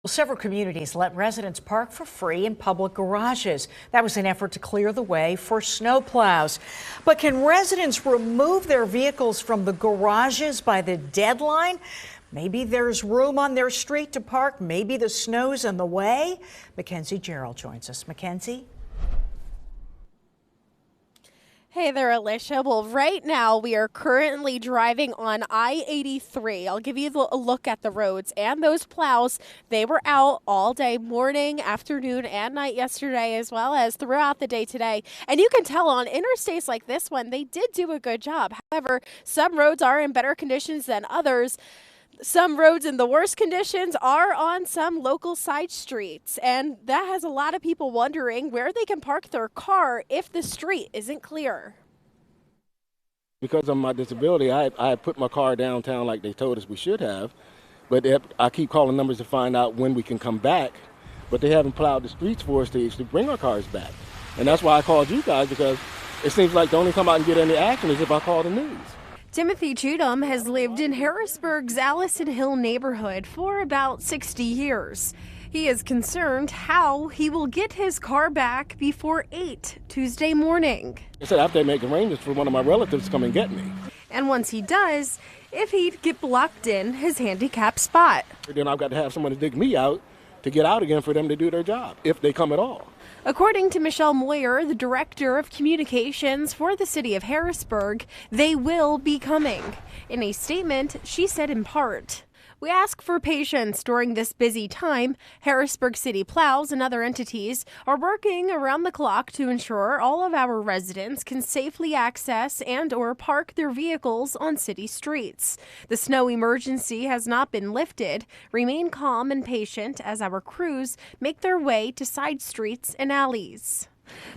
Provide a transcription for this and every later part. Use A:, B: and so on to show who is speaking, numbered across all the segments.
A: Well, several communities let residents park for free in public garages. That was an effort to clear the way for snowplows. But can residents remove their vehicles from the garages by the deadline? Maybe there's room on their street to park. Maybe the snow's in the way. Mackenzie Gerald joins us. Mackenzie?
B: Hey there, Alicia. Well, right now we are currently driving on I-83. I'll give you a look at the roads and those plows. They were out all day, morning, afternoon, and night yesterday, as well as throughout the day today. And you can tell on interstates like this one, they did do a good job. However, some roads are in better conditions than others. Some roads in the worst conditions are on some local side streets, and that has a lot of people wondering where they can park their car if the street isn't clear.
C: Because of my disability, I put my car downtown like they told us we should have, but I keep calling numbers to find out when we can come back, but they haven't plowed the streets for us to bring our cars back. And that's why I called you guys, because it seems like the only time I can get any action is if I call the news.
B: Timothy Cheatham has lived in Harrisburg's Allison Hill neighborhood for about 60 years. He is concerned how he will get his car back before 8 Tuesday morning.
C: I said I have to make arrangements for one of my relatives to come and get me.
B: And once he does, if he'd get blocked in his handicapped spot.
C: Then I've got to have someone to dig me out to get out again for them to do their job, if they come at all.
B: According to Michelle Moyer, the director of communications for the city of Harrisburg, they will be coming. In a statement, she said in part, "We ask for patience during this busy time. Harrisburg City Plows and other entities are working around the clock to ensure all of our residents can safely access and/or park their vehicles on city streets. The snow emergency has not been lifted. Remain calm and patient as our crews make their way to side streets and alleys."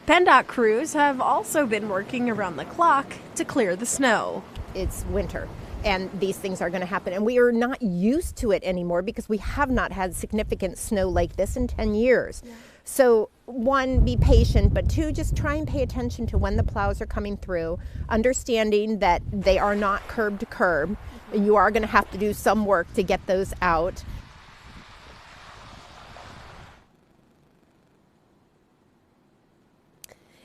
B: PennDOT crews have also been working around the clock to clear the snow.
D: It's winter, and these things are going to happen, and we are not used to it anymore because we have not had significant snow like this in 10 years. Yeah. So one, be patient, but two, just try and pay attention to when the plows are coming through, understanding that they are not curb to curb. You are going to have to do some work to get those out.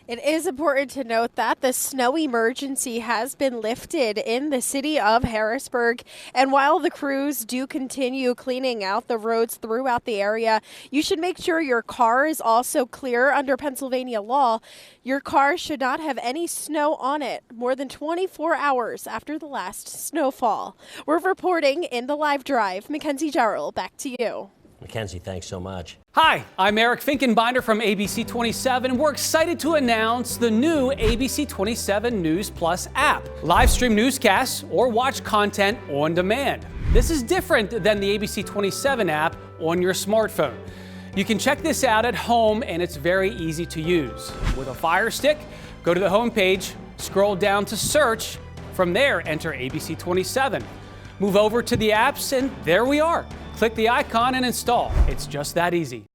B: It is important to note that the snow emergency has been lifted in the city of Harrisburg. And while the crews do continue cleaning out the roads throughout the area, you should make sure your car is also clear under Pennsylvania law. Your car should not have any snow on it more than 24 hours after the last snowfall. We're reporting in the live drive. Mackenzie Gerald, back to you.
E: Mackenzie, thanks so much.
F: Hi, I'm Eric Finkenbinder from ABC 27. We're excited to announce the new ABC 27 News Plus app. Live stream newscasts or watch content on demand. This is different than the ABC 27 app on your smartphone. You can check this out at home, and it's very easy to use. With a Fire Stick, go to the homepage, scroll down to search. From there, enter ABC 27. Move over to the apps, and there we are. Click the icon and install. It's just that easy.